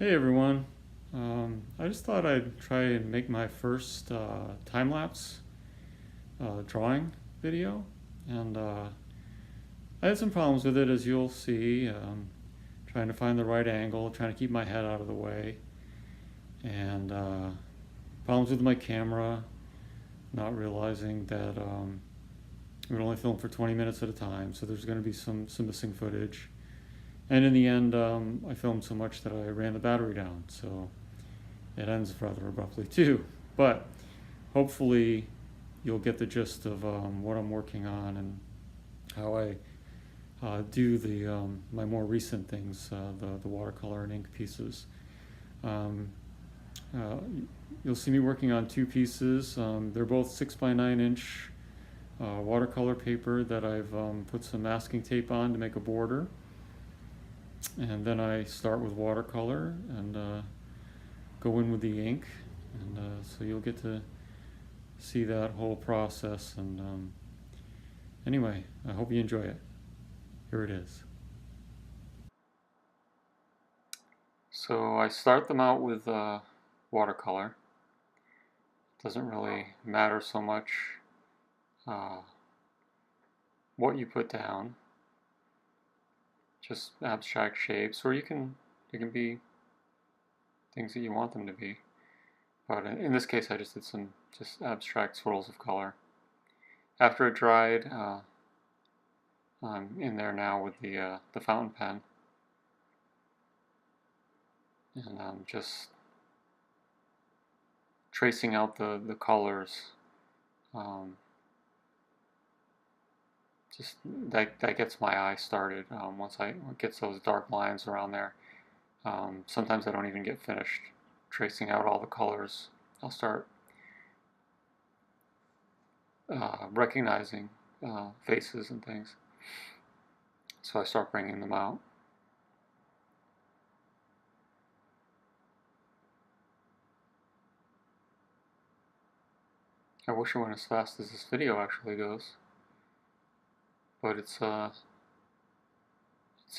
Hey everyone. I just thought I'd try and make my first time-lapse drawing video. And I had some problems with it, as you'll see. Trying to find the right angle, trying to keep my head out of the way. And problems with my camera, not realizing that we would only film for 20 minutes at a time. So there's going to be some missing footage. And in the end, I filmed so much that I ran the battery down. So it ends rather abruptly too. But hopefully you'll get the gist of what I'm working on and how I do my more recent things, the watercolor and ink pieces. Um, uh, you'll see me working on two pieces. They're both 6 by 9 inch watercolor paper that I've put some masking tape on to make a border. And then I start with watercolor and go in with the ink. And so you'll get to see that whole process. And anyway, I hope you enjoy it. Here it is. So I start them out with watercolor. It doesn't really matter so much uh, what you put down, just abstract shapes, or it can be things that you want them to be. But in this case, I just did some just abstract swirls of color. After it dried, I'm in there now with the fountain pen, and I'm just tracing out the colors. Um, just that gets my eye started. Once I gets those dark lines around there. Sometimes I don't even get finished tracing out all the colors. I'll start recognizing faces and things. So I start bringing them out. I wish it went as fast as this video actually goes, but it's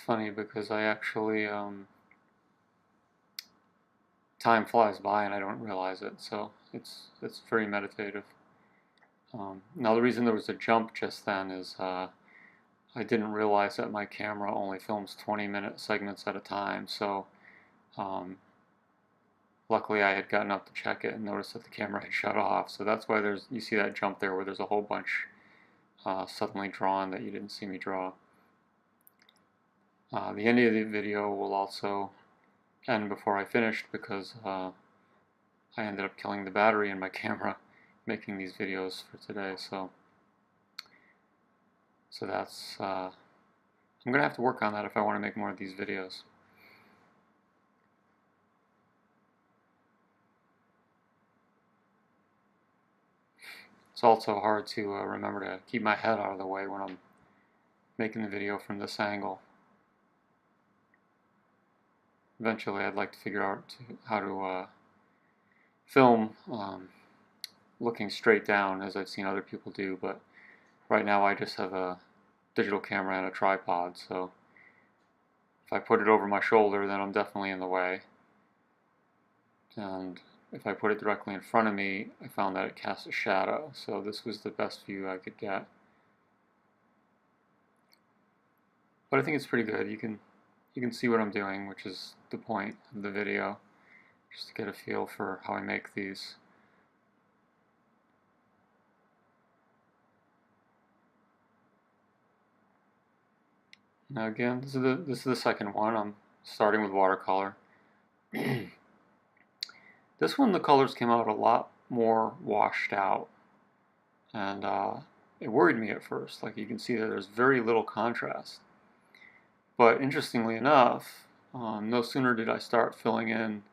funny because I actually time flies by and I don't realize it. So it's very meditative. Now the reason there was a jump just then is I didn't realize that my camera only films 20-minute segments at a time. So um, luckily I had gotten up to check it and noticed that the camera had shut off. So that's why you see that jump there where there's a whole bunch suddenly drawn that you didn't see me draw. The end of the video will also end before I finished because I ended up killing the battery in my camera making these videos for today. So that's I'm gonna have to work on that if I want to make more of these videos. It's also hard to remember to keep my head out of the way when I'm making the video from this angle. Eventually I'd like to figure out how to film looking straight down as I've seen other people do, but right now I just have a digital camera and a tripod, so if I put it over my shoulder then I'm definitely in the way, and if I put it directly in front of me I found that it casts a shadow, so this was the best view I could get. But I think it's pretty good. You can see what I'm doing, which is the point of the video, just to get a feel for how I make these. Now again, this is the second one. I'm starting with watercolor. This one the colors came out a lot more washed out, and it worried me at first. Like you can see that there's very little contrast. But interestingly enough, no sooner did I start filling in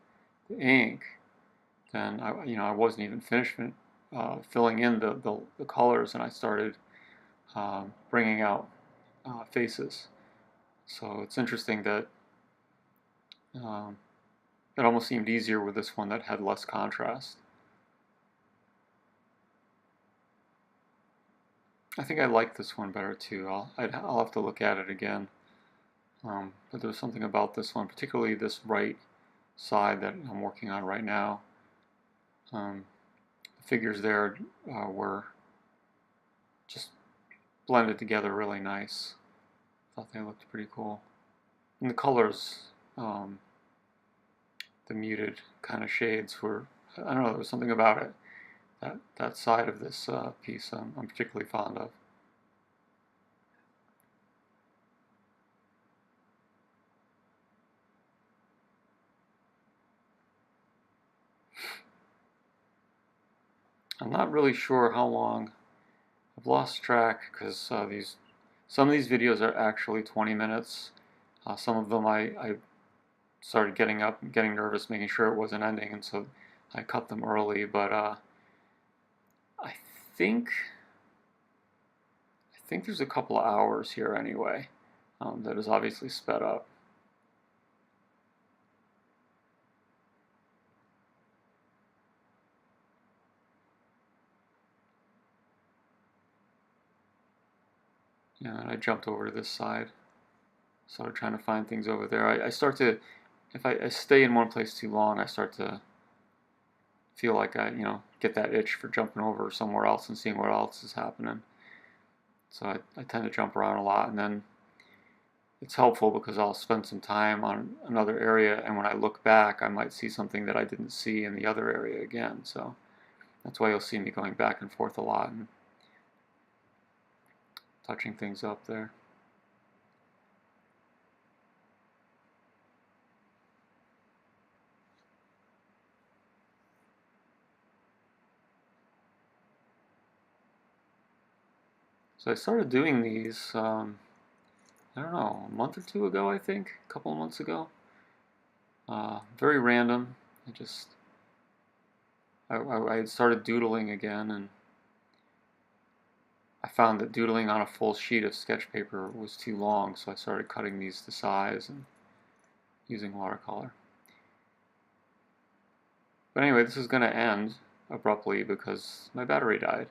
the ink than I wasn't even finished filling in the colors, and I started bringing out faces. So it's interesting that um, it almost seemed easier with this one that had less contrast. I think I like this one better too. I'll have to look at it again. But there's something about this one, particularly this right side that I'm working on right now. The figures there were just blended together really nice. Thought they looked pretty cool. And the colors, the muted kind of shades were, I don't know, there was something about it, that side of this piece I'm particularly fond of. I'm not really sure how long. I've lost track because some of these videos are actually 20 minutes. Some of them I started getting up and getting nervous, making sure it wasn't ending, and so I cut them early. But I think I think there's a couple of hours here anyway. That is obviously sped up. Yeah, and I jumped over to this side. Started trying to find things over there. I start to, if I stay in one place too long, I start to feel like I, get that itch for jumping over somewhere else and seeing what else is happening. So I tend to jump around a lot, and then it's helpful because I'll spend some time on another area, and when I look back, I might see something that I didn't see in the other area again. So that's why you'll see me going back and forth a lot and touching things up there. So I started doing these, I don't know, a month or two ago, I think, a couple of months ago. Very random. I had started doodling again, and I found that doodling on a full sheet of sketch paper was too long, so I started cutting these to size and using watercolor. But anyway, this is going to end abruptly because my battery died.